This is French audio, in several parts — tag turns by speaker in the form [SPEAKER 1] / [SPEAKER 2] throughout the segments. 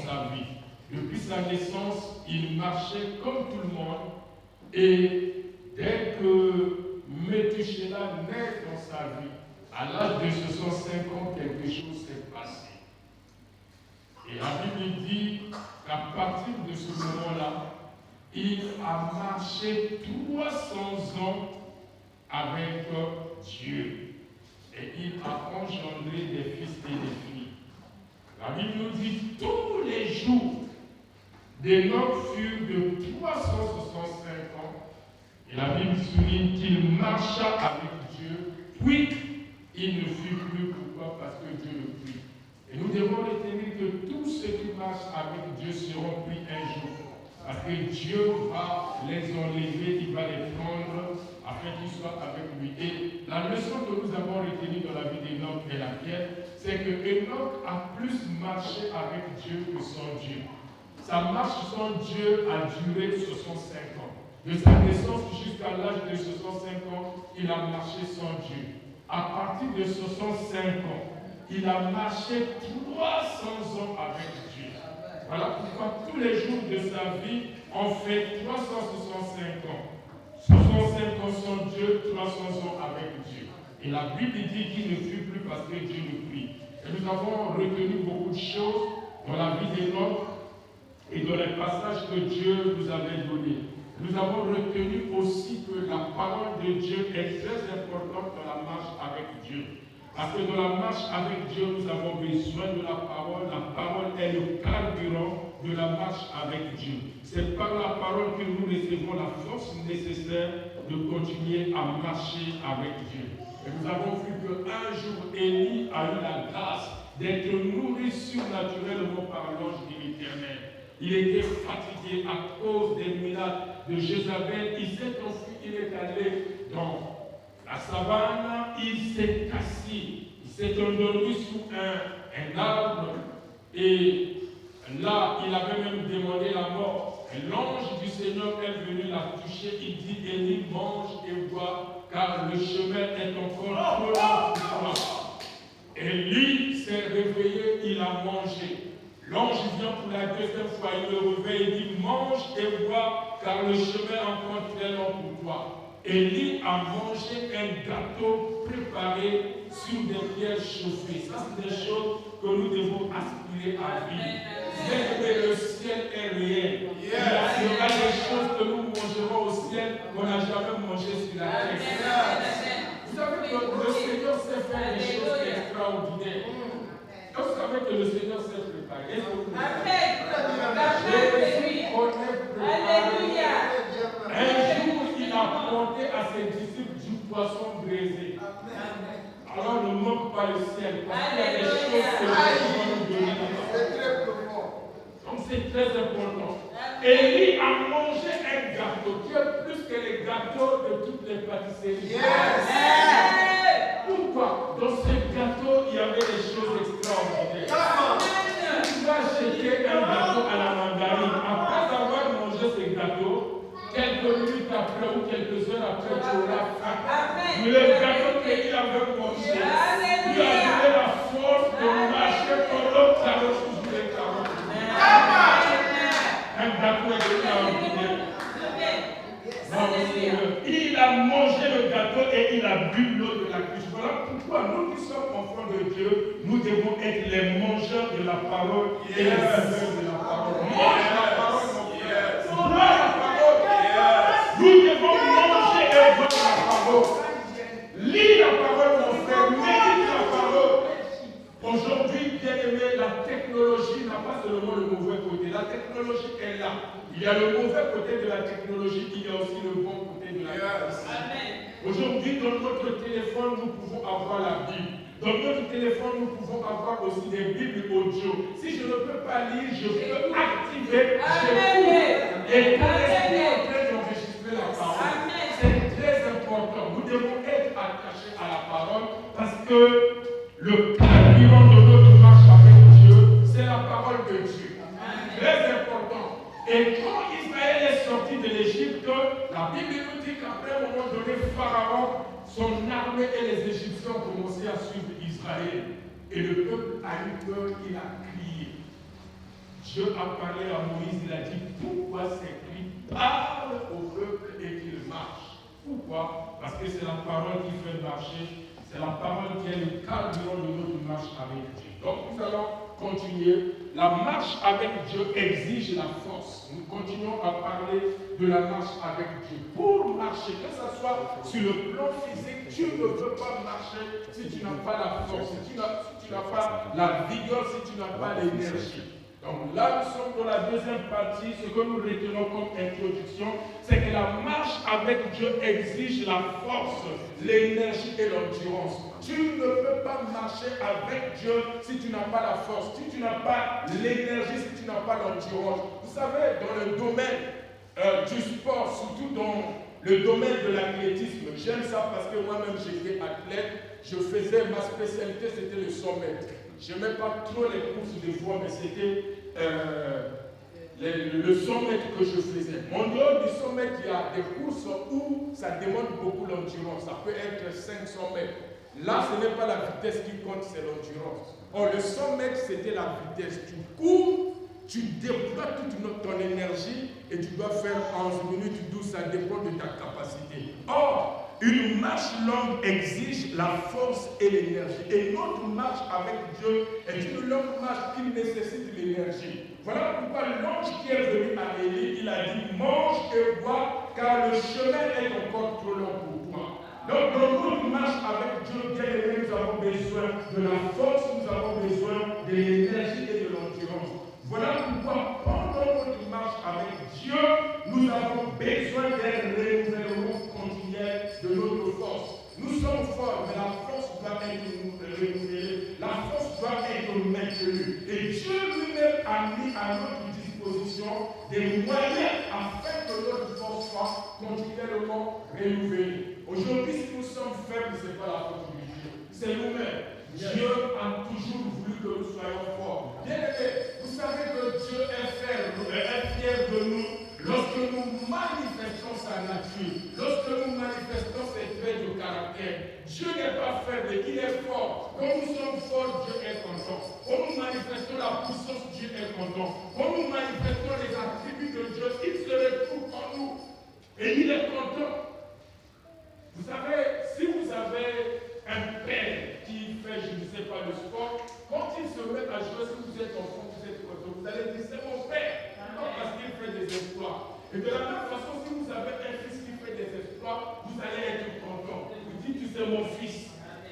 [SPEAKER 1] sa vie. Depuis sa naissance, il marchait comme tout le monde. Et dès que Métuséla naît dans sa vie, à l'âge de 65 ans, quelque chose s'est passé. Et la Bible dit qu'à partir de ce moment-là, il a marché 300 ans avec Dieu. Et il a engendré des fils et des filles. La Bible nous dit tous les jours, d'Enoch furent de 365 ans. Et la Bible souligne qu'il marcha avec Dieu, puis il ne fut plus. Pourquoi? Parce que Dieu le prit. Et nous devons retenir que tous ceux qui marchent avec Dieu seront pris un jour. Parce que Dieu va les enlever, il va les prendre afin qu'ils soient avec lui. Et la leçon que nous avons retenue dans la vie d'Enoch est laquelle? C'est que Enoch a plus marché avec Dieu que sans Dieu. Sa marche sans Dieu a duré 65 ans. De sa naissance jusqu'à l'âge de 65 ans, il a marché sans Dieu. À partir de 65 ans, il a marché 300 ans avec Dieu. Voilà pourquoi tous les jours de sa vie, on fait 365 ans. 65 ans sans Dieu, 300 ans avec Dieu. Et la Bible dit qu'il ne fut plus parce que Dieu le prit. Et nous avons retenu beaucoup de choses dans la vie d'Enoch et dans les passages que Dieu nous avait donnés. Nous avons retenu aussi que la parole de Dieu est très importante dans la marche avec Dieu. Parce que dans la marche avec Dieu, nous avons besoin de la parole. La parole est le carburant de la marche avec Dieu. C'est par la parole que nous recevons la force nécessaire de continuer à marcher avec Dieu. Et nous avons vu qu'un jour, Élie a eu la grâce d'être nourri surnaturellement par l'ange de l'Éternel. Il était fatigué à cause des menaces de Jézabel. Il s'est enfui, il est allé dans la savane, il s'est assis, il s'est endormi sous un arbre et là, il avait même demandé la mort. Et l'ange du Seigneur est venu la toucher. Il dit, Élie, mange et bois, car le chemin est encore trop long pour toi. Élie s'est réveillé, il a mangé. L'ange vient pour la deuxième fois, il le réveille et dit, mange et bois, car le chemin est encore très long pour toi. Élie a mangé un gâteau préparé sur des pierres chauffées. Ça, c'est des choses que nous devons aspirer à vivre. Mais le ciel est réel. Il y aura des choses que nous mangerons au ciel qu'on n'a jamais mangé sur la terre. Vous savez que le Seigneur sait faire des choses extraordinaires. Quand vous savez que le Seigneur sait préparer, est-ce que vous Alléluia. Un jour, il a porté à ses disciples du poisson braisé. Alors ne manque pas le ciel, parce qu'il y a des choses que Dieu va nous donner. Donc c'est très important. Élie a mangé un gâteau qui est plus que les gâteaux de toutes les pâtisseries. Pourquoi? Dans ce gâteau, il y avait des choses extraordinaires. Tu vas acheter un gâteau à la mandarine. Après avoir mangé ce gâteau, quelques minutes après ou quelques heures après, tu auras faim. Mais le gâteau qu'il avait mangé, lui a donné la force de marcher pendant 40 jours et 40 jours. Un gâteau extraordinaire. Il a mangé le gâteau et il a bu l'eau de la cruche. Voilà pourquoi nous qui sommes enfants de Dieu, nous devons être les mangeurs de la parole et les buveurs de la parole. Mange la parole, mon frère. Bois la parole. Nous devons manger et boire la parole. Lis la parole, mon frère. Médite la parole. Aujourd'hui, bien aimé, la technologie n'a pas seulement le mauvais côté. La technologie est là. Il y a le mauvais côté de la technologie, il y a aussi le bon côté de la technologie. Aujourd'hui, dans notre téléphone, nous pouvons avoir la Bible. Dans notre téléphone, nous pouvons avoir aussi des Bibles audio. Si je ne peux pas lire, je peux activer, j'écoute. Et quand je suis en train d'enregistrer la parole, c'est très important. Nous devons être attachés à la parole parce que le carburant de notre marche avec Dieu, c'est la parole de Dieu. Très important. Et quand Israël est sorti de l'Égypte, la Bible nous dit qu'après un moment donné, Pharaon, son armée et les Égyptiens ont commencé à suivre Israël. Et le peuple a eu peur, il a crié. Dieu a parlé à Moïse, il a dit, pourquoi s'écrit, parle au peuple et qu'il marche. Pourquoi? Parce que c'est la parole qui fait marcher, c'est la parole qui est le carburant de notre marche avec Dieu. Donc nous allons continuer. La marche avec Dieu exige la force. Nous continuons à parler de la marche avec Dieu. Pour marcher, que ce soit sur le plan physique, tu ne peux pas marcher si tu n'as pas la force, si tu n'as pas la vigueur, si tu n'as pas l'énergie. Donc là, nous sommes dans la deuxième partie. Ce que nous retenons comme introduction, c'est que la marche avec Dieu exige la force, l'énergie et l'endurance. Tu ne peux pas marcher avec Dieu si tu n'as pas la force, si tu n'as pas l'énergie, si tu n'as pas l'endurance. Vous savez, dans le domaine du sport, surtout dans le domaine de l'athlétisme, j'aime ça parce que moi-même j'étais athlète, je faisais, ma spécialité c'était le 100 mètres. Je n'aimais pas trop les courses de voie, mais c'était le 100 mètres que je faisais. En dehors du 100 mètres, il y a des courses où ça demande beaucoup l'endurance. Ça peut être 500 mètres. Là, ce n'est pas la vitesse qui compte, c'est l'endurance. Or, le 100 mètres, c'était la vitesse. Tu cours, tu déploies toute ton énergie et tu dois faire 11 minutes, 12, ça dépend de ta capacité. Or, une marche longue exige la force et l'énergie. Et notre marche avec Dieu est une longue marche qui nécessite l'énergie. Voilà pourquoi l'ange qui est venu à Élie, il a dit, mange et bois, car le chemin est encore trop long pour toi. Donc, dans notre marche avec Dieu, bien aimé, nous avons besoin de la force, nous avons besoin de l'énergie et de l'endurance. Voilà pourquoi, pendant notre marche avec Dieu, nous avons besoin d'un renouvellement continuel de notre force. Nous sommes forts, mais la force doit être renouvelée, la force doit être maintenue. Et Dieu lui-même a mis à notre disposition des moyens afin que notre force soit continuellement renouvelée. Aujourd'hui, si nous sommes faibles, ce n'est pas la faute de Dieu, c'est nous-mêmes. Dieu a toujours voulu que nous soyons forts. Bien aimé, vous savez que Dieu est fier de nous lorsque nous manifestons sa nature, lorsque nous manifestons ses traits de caractère. Dieu n'est pas faible, il est fort. Quand nous sommes forts, Dieu est content. Quand nous manifestons la puissance, Dieu est content. Quand nous manifestons les attributs de Dieu, il se retrouve en nous. Et il est content. Vous savez, si vous avez un père qui fait, je ne sais pas, le sport, quand il se met à jouer, si vous êtes enfant, vous êtes content, vous allez dire c'est mon père, non parce qu'il fait des exploits. Et de la même façon, si vous avez un fils qui fait des exploits, vous allez être content. Vous dites que c'est mon fils.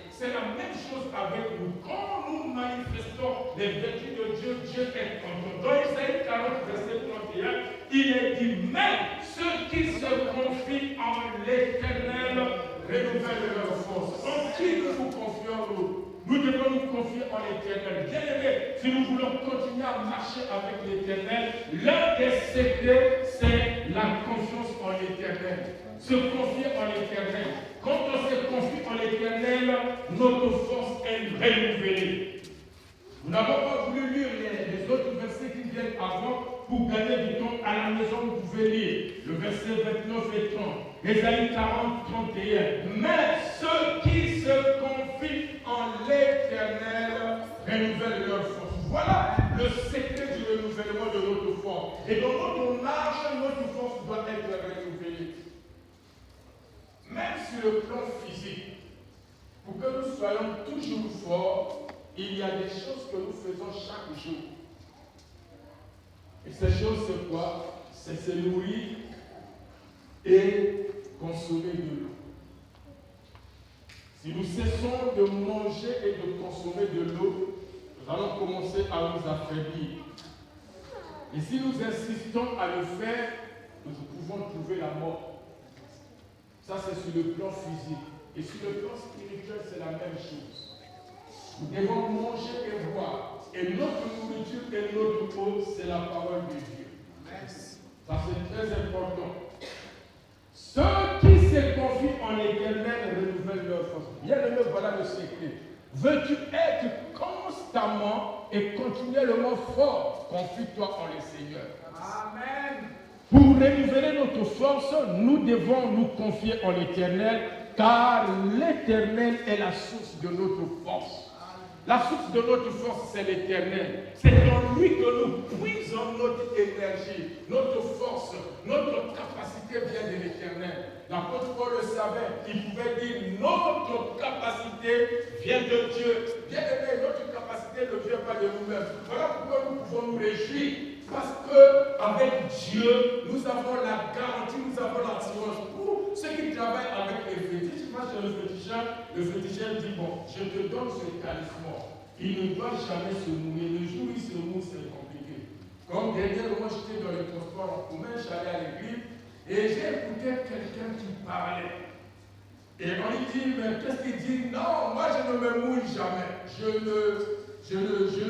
[SPEAKER 1] C'est la même chose avec nous. Quand nous manifestons les vertus de Dieu, Dieu est content. Dans Isaïe 40, verset 31, il est dit, mais ceux qui se confient en l'Éternel renouvellent leur force. En qui nous nous confions nous? Nous devons nous confier en l'Éternel. Bien aimé, si nous voulons continuer à marcher avec l'Éternel, l'un des secrets, c'est la confiance en l'Éternel. Se confier en l'Éternel. Quand on se confie en l'Éternel, notre force est renouvelée. Nous n'avons pas voulu lire les autres versets qui viennent avant pour gagner du temps. À la maison, vous pouvez lire le verset 29 et 30. Ésaïe 40, 31. Mais ceux qui se confient en l'Éternel renouvellent leur force. Voilà le secret du renouvellement de notre force. Et dans notre marche, notre force doit être renouvelée. Même sur le plan physique, pour que nous soyons toujours forts, il y a des choses que nous faisons chaque jour. Et ces choses, c'est quoi? C'est se nourrir et consommer de l'eau. Si nous cessons de manger et de consommer de l'eau, nous allons commencer à nous affaiblir. Et si nous insistons à le faire, nous pouvons trouver la mort. Ça, c'est sur le plan physique. Et sur le plan spirituel, c'est la même chose. Nous devons manger et boire. Et notre nourriture et notre eau, c'est la parole de Dieu. Ça, c'est très important. Ceux qui se confient en l'Éternel renouvellent leur force. Bien aimé, voilà le secret. Veux-tu être constamment et continuellement fort? Confie-toi en le Seigneur. Amen. Pour renouveler notre force, nous devons nous confier en l'Éternel, car l'Éternel est la source de notre force. La source de notre force, c'est l'Éternel. C'est en lui que nous puisons notre énergie, notre force, notre capacité vient de l'Éternel. L'apôtre Paul le savait. Il pouvait dire notre capacité vient de Dieu. Bien aimé, notre capacité ne vient pas de nous-mêmes. Voilà pourquoi nous pouvons nous réjouir. Parce qu'avec Dieu, nous avons la garantie, nous avons l'assurance. Pour ceux qui travaillent avec les fétiches, moi j'ai le féticheur dit, bon, je te donne ce talisman. Il ne doit jamais se mouiller. Le jour où il se mouille, c'est compliqué. Comme dernièrement, j'étais dans le transport en commun, j'allais à l'église, et j'ai écouté quelqu'un qui parlait. Et on lui dit, mais qu'est-ce qu'il dit? Non, moi je ne me mouille jamais. Je ne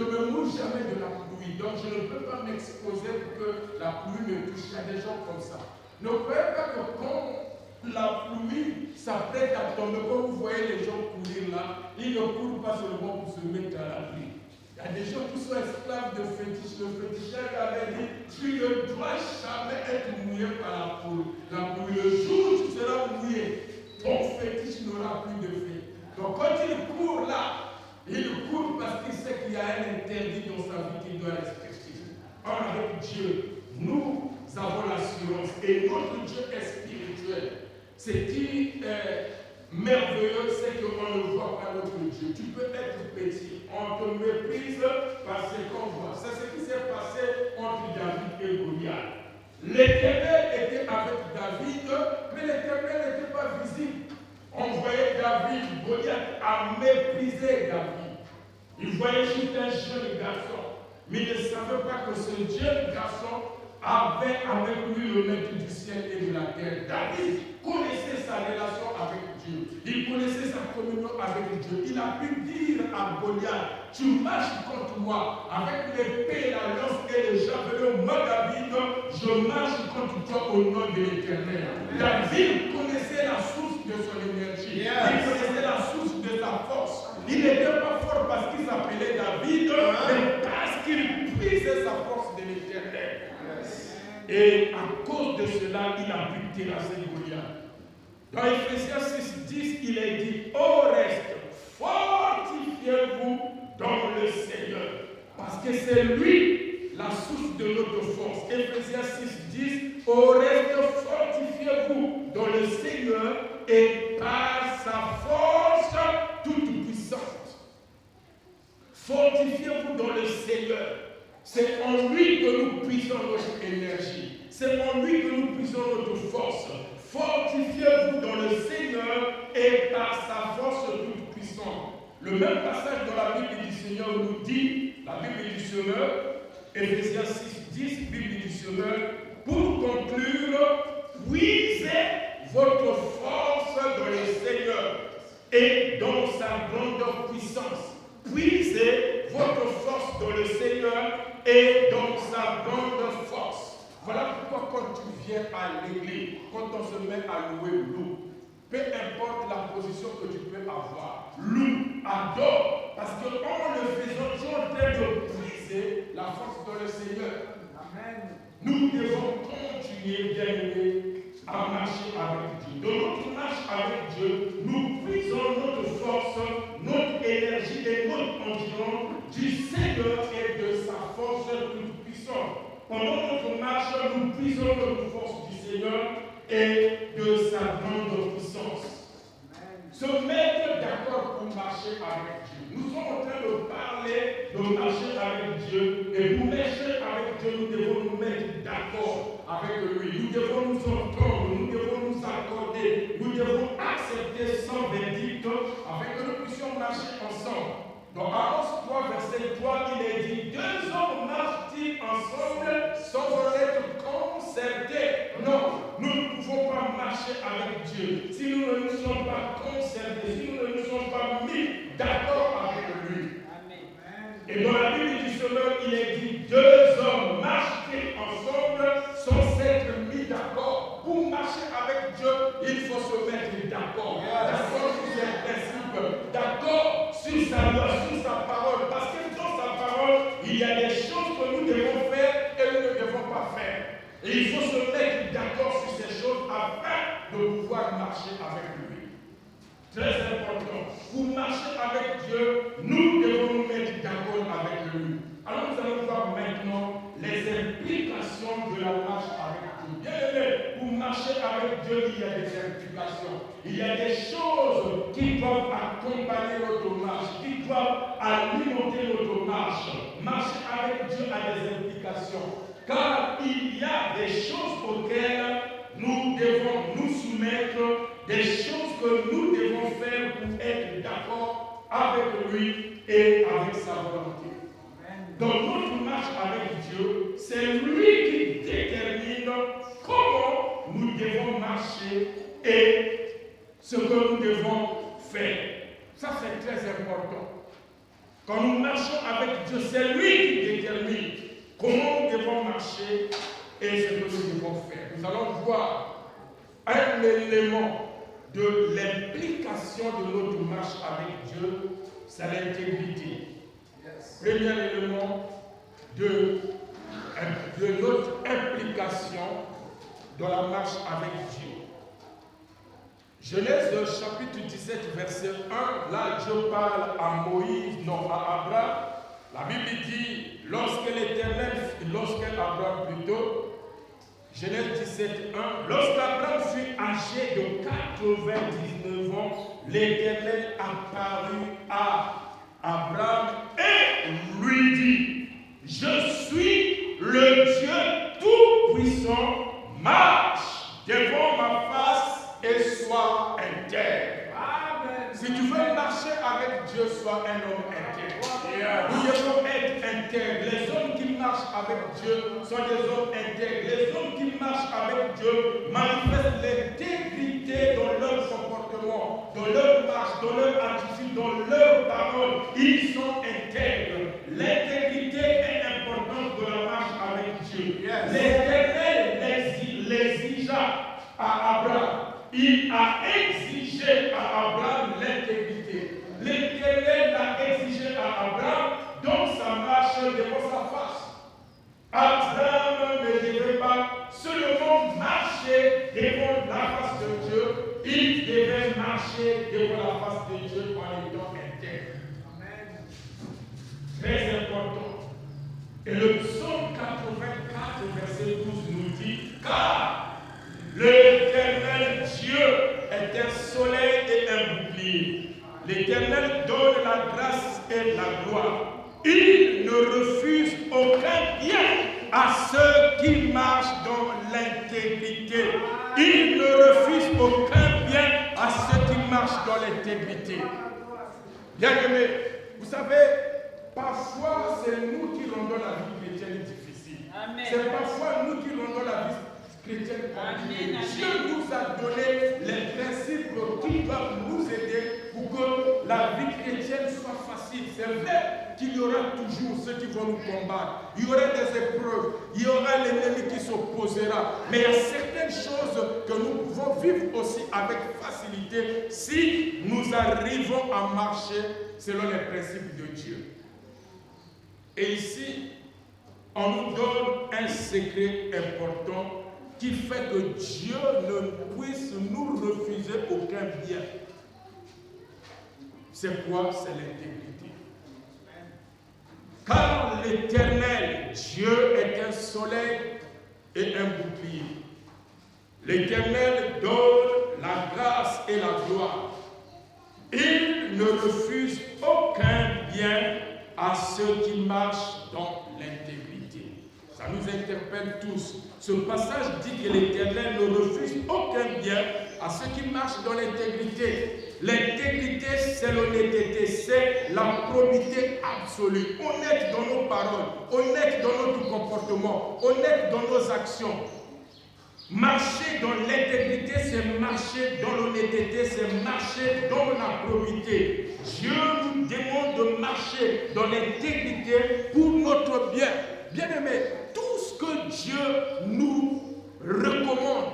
[SPEAKER 1] me mouille jamais de la pluie. Donc je ne peux pas m'exposer pour que la pluie me touche. Il y a des gens comme ça. Ne croyez pas que quand la pluie s'apprête à tomber, quand vous voyez les gens courir là, ils ne courent pas seulement pour se mettre à la pluie. Il y a des gens qui sont esclaves de fétiche. Le féticheur avait dit, tu ne dois jamais être mouillé par la pluie. Le jour où tu seras mouillé, ton fétiche n'aura plus de fait. Donc quand il court là, il court parce qu'il sait qu'il y a un interdit dans sa vie qu'il doit respecter. Or avec Dieu, nous avons l'assurance et notre Dieu est spirituel. Ce qui est merveilleux, c'est qu'on ne voit pas notre Dieu. Tu peux être petit, on te méprise parce qu'on voit. C'est ce qui s'est passé entre David et Goliath. L'Éternel était avec David, mais l'Éternel n'était pas visible. On voyait David, Goliath a méprisé David. Il voyait juste un jeune garçon, mais il ne savait pas que ce jeune garçon avait avec lui le maître du ciel et de la terre. David connaissait sa relation avec Dieu. Il connaissait sa communion avec Dieu. Il a pu dire à Goliath, tu marches contre moi avec l'épée, la lance et le javelot. Moi, David, je marche contre toi au nom de l'Éternel. David connaissait la source de son énergie. Il connaissait la source de sa force. Il n'était pas fort parce qu'il s'appelait David, mais parce qu'il puisait sa force de l'Éternel. Et à cause de cela, il a pu terrasser Goliath. Dans Ephésiens 6:10, il est dit, au reste, fortifiez-vous dans le Seigneur. Parce que c'est lui la source de notre force. Ephésiens 6:10, au reste, fortifiez-vous dans le Seigneur et par sa force toute puissante. Fortifiez-vous dans le Seigneur. C'est en lui que nous puisons notre énergie. C'est en lui que nous puisons notre force. Fortifiez-vous dans le Seigneur et par sa force toute puissante. Le même passage dans la Bible du Seigneur nous dit, la Bible du Seigneur, Ephésiens 6:10, Bible du Seigneur, pour conclure, puisez votre force dans le Seigneur et dans sa grande puissance. Puisez votre force dans le Seigneur et dans sa grande force. Voilà pourquoi quand tu viens à l'église, quand on se met à louer, loue. Peu importe la position que tu peux avoir, loue, adore. Parce qu'en le faisant, tu es en train de puiser la force dans le Seigneur. Amen. Nous devons continuer, bien aimés, à marcher avec Dieu. Dans notre marche avec Dieu, nous puisons notre force, notre énergie et notre endurance du Seigneur et de sa force toute puissante. Pendant notre marche, nous puisons notre force du Seigneur et de sa grande puissance. Se mettre d'accord pour marcher avec Dieu. Nous sommes en train de parler de marcher avec Dieu. Et pour marcher avec Dieu, nous devons nous mettre d'accord avec lui. Nous devons nous entendre, nous devons nous accorder, nous devons accepter son verdict afin que nous puissions marcher ensemble. Dans Amos 3, verset 3, il est dit, 2 hommes marchent-ils ensemble sans être concertés? Non, nous ne pouvons pas marcher avec Dieu si nous ne nous sommes pas concertés, si nous ne nous sommes pas mis d'accord avec lui. Amen. Et dans la Bible du Seigneur, il est dit, 2 hommes marchent-ils ensemble sans être mis d'accord? Pour marcher avec Dieu, il faut se mettre d'accord. D'accord sur ses principes, d'accord sur sa loi, sur sa parole. Parce que dans sa parole, il y a des choses que nous devons faire et nous ne devons pas faire. Et il faut se mettre d'accord sur ces choses afin de pouvoir marcher avec lui. Très important. Pour marcher avec Dieu, nous devons marcher avec Dieu, il y a des implications. Il y a des choses qui doivent accompagner notre marche, qui doivent alimenter notre marche. Marcher avec Dieu a des implications. Car il y a des choses auxquelles nous devons nous soumettre, des choses que nous devons faire pour être d'accord avec lui et avec sa volonté. Dans notre marche avec Dieu, c'est lui qui détermine comment nous devons marcher et ce que nous devons faire. Ça, c'est très important. Quand nous marchons avec Dieu, c'est lui qui détermine comment nous devons marcher et ce que nous devons faire. Nous allons voir un élément de l'implication de notre marche avec Dieu, c'est l'intégrité. Premier élément de notre implication dans la marche avec Dieu. Genèse chapitre 17, verset 1, là Dieu parle à Moïse, non à Abraham. La Bible dit, lorsqu'Abraham plutôt, Genèse 17, 1, lorsqu'Abraham fut âgé de 99 ans, l'Éternel apparut à Abraham et lui dit, je suis le Dieu Tout-Puissant, marche devant ma face et sois intègre. Si tu veux marcher avec Dieu, sois un homme intègre. Nous devons être intègres. Les hommes qui marchent avec Dieu sont des hommes intègres. Les hommes qui marchent avec Dieu manifestent l'intégrité dans leur comportement, dans leur marche, dans leur attitude, dans leur parole. Ils sont intègres. L'intégrité est importante dans la marche avec Dieu. L'Éternel l'exigea à Abraham. Il a exigé à Abraham l'intégrité. L'Éternel l'a exigé à Abraham dans sa marche devant sa face. Abraham ne devait pas seulement marcher devant la face de Dieu, il devait marcher devant la face de Dieu en étant intègre. Très important. Et le psaume 84, verset 12 nous dit, car l'Éternel Dieu est un soleil et un bouclier. L'Éternel donne la grâce et la gloire. Il ne refuse aucun bien à ceux qui marchent dans l'intégrité. Il ne refuse aucun bien à ceux qui marchent dans l'intégrité. Bien-aimés, vous savez, parfois c'est nous qui rendons la vie chrétienne difficile. C'est parfois nous qui rendons la vie chrétienne compliquée. Dieu nous a donné les principes qui doivent nous aider pour que la vie chrétienne soit facile. C'est vrai qu'il y aura toujours ceux qui vont nous combattre. Il y aura des épreuves. Il y aura l'ennemi qui s'opposera. Mais il y a certaines choses que nous pouvons vivre aussi avec facilité si nous arrivons à marcher selon les principes de Dieu. Et ici, on nous donne un secret important qui fait que Dieu ne puisse nous refuser aucun bien. C'est quoi? C'est l'intégrité. Car l'Éternel, Dieu est un soleil et un bouclier. L'Éternel donne la grâce et la gloire. Il ne refuse aucun bien à ceux qui marchent dans l'intégrité. Ça nous interpelle tous. Ce passage dit que l'Éternel ne refuse aucun bien à ceux qui marchent dans l'intégrité. L'intégrité, c'est l'honnêteté, c'est la probité absolue. Honnête dans nos paroles, honnête dans notre comportement, honnête dans nos actions. Marcher dans l'intégrité, c'est marcher dans l'honnêteté, c'est marcher dans la probité. Dieu nous demande de marcher dans l'intégrité pour notre bien. Bien-aimés, tout ce que Dieu nous recommande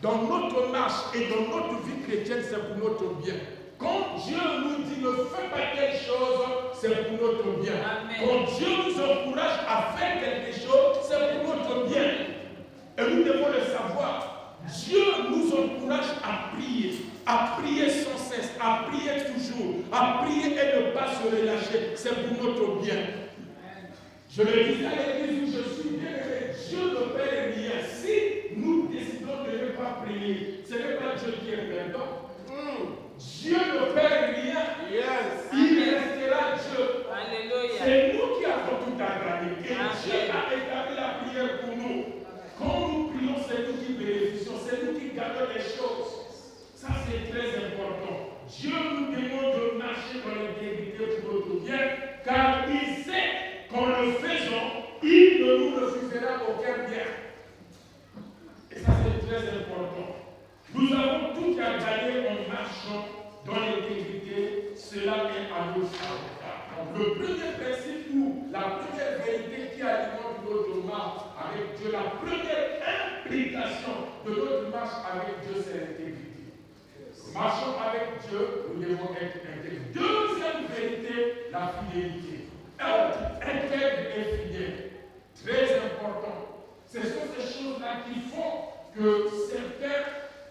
[SPEAKER 1] dans notre marche et dans notre vie chrétienne, c'est pour notre bien. Quand Dieu nous dit ne fais pas quelque chose, c'est pour notre bien. Amen. Quand Dieu nous encourage à faire quelque chose, c'est pour notre bien. Et nous devons le savoir. Dieu nous encourage à prier sans cesse, à prier toujours, à prier et ne pas se relâcher. C'est pour notre bien. Je le disais à l'église où je suis bien aimé, Dieu ne paie rien. Si nous décidons de ne pas Seigneur pour nous. Quand nous prions, c'est nous qui bénéficions, c'est nous qui gagnons les choses. Ça, c'est très important. Dieu nous demande de marcher dans l'intégrité pour notre bien, car il sait qu'en le faisant, il ne nous refusera aucun bien. Et ça, c'est très important. Nous avons tout à gagner en marchant dans l'intégrité. Cela est à notre avantage. Donc, le premier principe ou la première vérité qui alimente notre marche avec Dieu, la première implication de notre marche avec Dieu, c'est l'intégrité. Marchons avec Dieu, nous devons être intègres. Deuxième vérité, la fidélité. Intègre et fidèle. Très important. Ce sont ces choses-là qui font que certains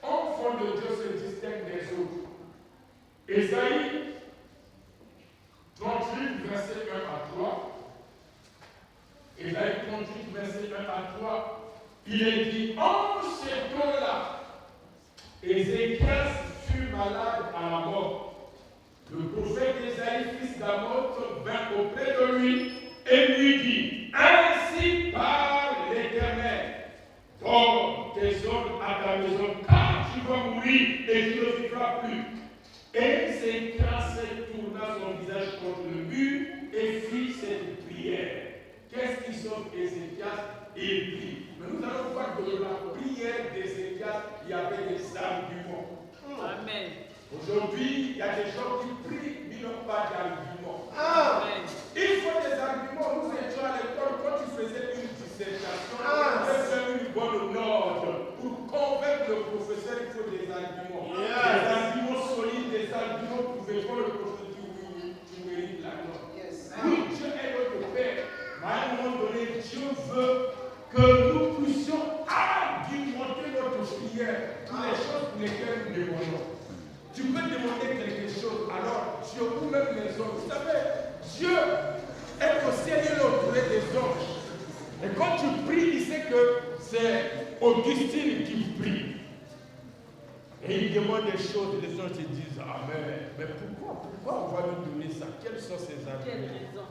[SPEAKER 1] enfants de Dieu se distinguent des autres. Ésaïe 38, verset 1 à 3. Ésaïe 38, verset 1 à 3. Il est dit, en ce temps-là, Ézéchias fut malade à la mort. Le prophète Ésaïe, fils d'Amoz, vint auprès de lui et lui dit, ainsi parle l'Éternel, donne tes ordres à ta maison, car tu vas mourir et tu ne vivras plus. Et Ézéchias tourna son visage contre le mur et fit cette prière. Qu'est-ce qui sauve Ézéchias? Il prie. Mais nous allons voir que dans la prière d'Ézéchias, il y avait des arguments.
[SPEAKER 2] Amen.
[SPEAKER 1] Aujourd'hui, il y a des gens qui prient, mais n'ont pas d'arguments.
[SPEAKER 2] Amen.
[SPEAKER 1] Il faut des arguments. Nous étions à l'école, quand tu faisais une dissertation, tu devais faire une bonne note. Pour convaincre le professeur, il faut des arguments. Des arguments solides, des arguments prouvés. Quand le professeur dit oui, tu mérites la note. Oui, Dieu est notre Père. Mais à un moment donné, Dieu veut que nous puissions argumenter notre prière pour les choses pour lesquelles nous demandons. Tu peux demander quelque chose, alors Dieu ou même les hommes. Vous savez, Dieu est au ciel, il est entouré des anges. Et quand tu pries, il sait que c'est Augustine qui prie. Et il demande des choses, et les anges te disent Amen. Mais pourquoi on va lui donner ça? Quelles sont ces arguments?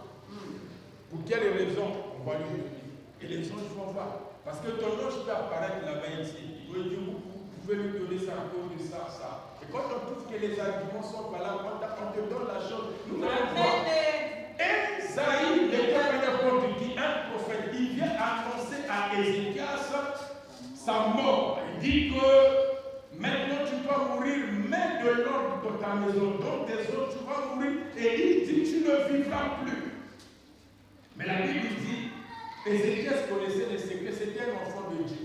[SPEAKER 1] Pour quelles raisons on va lui donner? Et les anges vont voir. Parce que ton ange peut apparaître là-bas ici. Il peut dire vous pouvez lui donner ça à cause de ça, ça. Et quand on trouve que les arguments sont valables, on te donne la chose. Nous allons voir. Ésaïe, l'éternel dit un prophète, il vient annoncer à Ézéchias sa mort. Il dit que maintenant tu vas mourir, mets de l'ordre dans ta maison, donc des autres tu vas mourir. Et il dit tu ne vivras plus. Mais la Bible dit, Ézéchias connaissait les secrets, c'était un enfant de Dieu.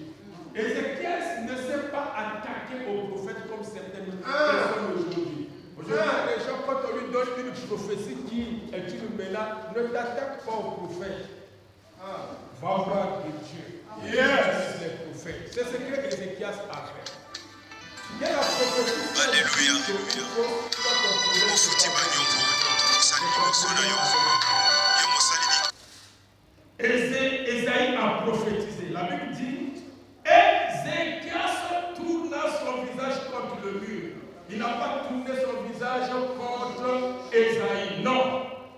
[SPEAKER 1] Ézéchias ne s'est pas attaqué au prophète comme certaines personnes aujourd'hui. Aujourd'hui, les gens, quand on lui donne une prophétie qui est une menace, ne t'attaque pas au prophète. Va voir de Dieu. Yes. Les prophètes. C'est ce que Ézéchias a fait. Il y a la prophétie.
[SPEAKER 3] Alléluia.
[SPEAKER 1] Ésaïe a prophétisé. La Bible dit, Ézéchias tourna son visage contre le mur. Il n'a pas tourné son visage contre Ésaïe. Non.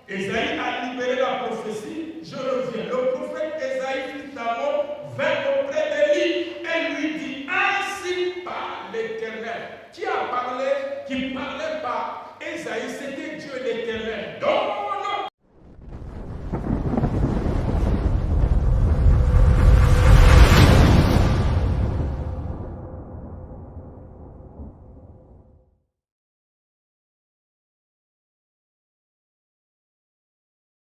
[SPEAKER 1] Ésaïe a libéré la prophétie. Je reviens. Le prophète Ésaïe, fils d'Amoz, vint auprès de lui et lui dit, ainsi parle l'Éternel. Qui a parlé? Qui parlait